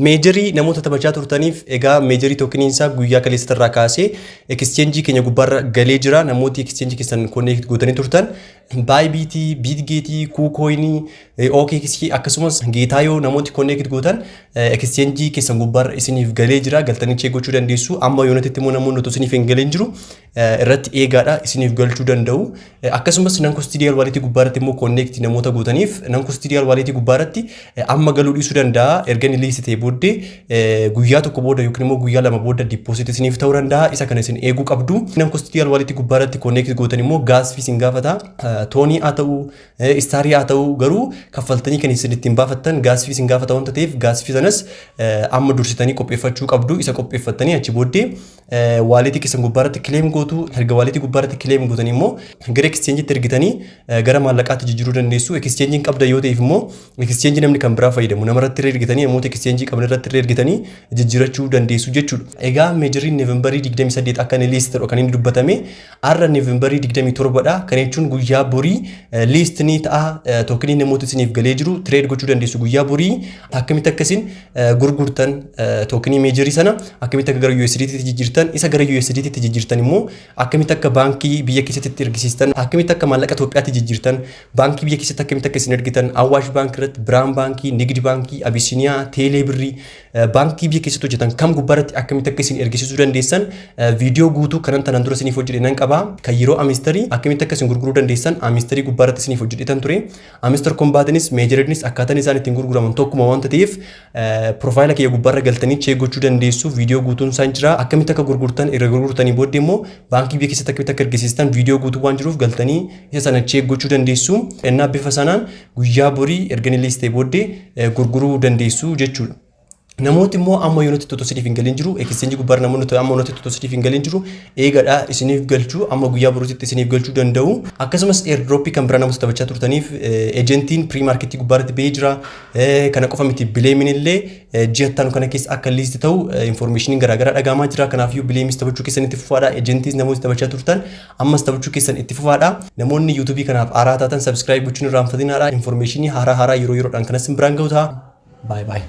Meejarii namoota taphachaa turtaniif egaa meejarii tookiniinsaa guyyaa kaleessatirraa kaasee exchange keenya gubbaarra galee jira. Namooti exchange keessan connect gootanii turtan Bybit, Bitget, KuCoin, OKX akkasumas Geetaayoo namooti connect gootan exchange keessan gubbaarra isiniif galee jira. Galtanii check gochuu dandeessu. Amma yoonatitti immoo namoonni otoo isiniif hin galeen jiru irratti eegaadha isiniif galchuu danda'u. Akkasumas nan custodial wallet gubbaarratti immoo connect namoota gootaniif nan custodial wallet gubbaarratti amma galuu dhiisuu danda'a. Ergan liisitee booddee guyyaa tokko booda yookiin immoo guyyaa lama booda deposit isiniif ta'uu danda'a. Isa kana isin eeguu qabdu. Nan custodial wallet gubbaarratti connect gootan immoo gas fees hin gaafata. Toonii haa ta'u, istaarii haa ta'u garuu kaffaltanii kan isin ittiin baafattan gas fees hin gaafata wanta ta'eef gas fee sanas amma dursitanii qopheeffachuu qabdu. Isa qopheeffattanii achi booddee wallet keessan gubbaarratti claim gootu. Erga wallet gubbaarratti claim gootanii immoo gara exchange itti ergitanii gara maallaqaatti jijjiiruu dandeessu. Exchange qabda yoo ta'eef immoo exchange namni kan biraa fayyadamu namarratti ergitanii namoota exchange qabna irratti ergitanii jijjiirachuu dandeessu jechuudha. Egaa meejarii Noovembarii 28 akka inni liist ta'u kan inni dubbatame har'a Noovembarii 27 dha. Kan jechuun guyyaa borii liist ni ta'a. Tookinii namoota isiniif galee jiru trade gochuu dandeessu guyyaa borii. Akkamitti akkasiin gurgurtan tookinii meejarii sana akkamitti akka gara USDT tti jijjiirtan isa gara USDT tti jijjiirtan immoo akkamitti akka baankii biyya keessatti ergisiistan akkamitti akka maallaqa Itoophiyaatti jijjiirtan baankii biyya keessatti akkamitti akka isin ergitan Awaash Bank irratti Biraan Baankii, Nigdi Baankii, Abisiiniyaa, Teelee Birrii baankii biyya keessatti hojjetan kam gubbaarratti akkamitti akka isin ergisiisuu dandeessan viidiyoo guutuu kanan tanaan dura isiniif hojjedhe nan qaba. Kan yeroo amistarii akkamitti akka isin gurguruu dandeessan amistarii gubbaarratti isiniif hojjedhetan ture. Amistar kombaatinis meejariinis akkaataan isaan ittiin gurguraman tokkuma wanta ta'eef profaayila kiyya gubbaarra galtanii check gochuu dandeessu. Viidiyoo guutuun isaan jira. Akkamitti akka gurgurtan irra gurgurtanii booddee immoo baankii biyya keessatti akkamitti akka ergisiistan viidiyoo guutuu waan jiruuf galtanii isa sana check gochuu dandeessu. Innaa bifa sanaan guyyaa borii erganii liistee booddee gurguruu dandeessu jechuudha. Namooti immoo amma yoonatti toto isiniif hin galin jiru exchange gubbaarra namoonni amma yoonatti toto isiniif hin galin jiru eegadha isiniif galchuu amma guyyaa borootitti isiniif galchuu danda'u. Akkasumas airdrop kan biraa namoota taphachaa turtaniif ejentiin pre-market gubbaarratti ba'ee jira. Kana qofa miti bileemin illee ji'attaan kana keessa akka liist ta'u information garaagaraa dhagahamaa jira. Kanaafiyyuu bileemis taphachuu keessan itti fufaadha. Ejentis namoota taphachaa turtan ammas taphachuu keessan itti fufaadha. Namoonni YouTube kanaaf haaraa taatan subscribe gochuun irraanfatinaadha. Information haaraa yeroo yeroodhaan kanas biraan ga'u ta'a. Bye bye.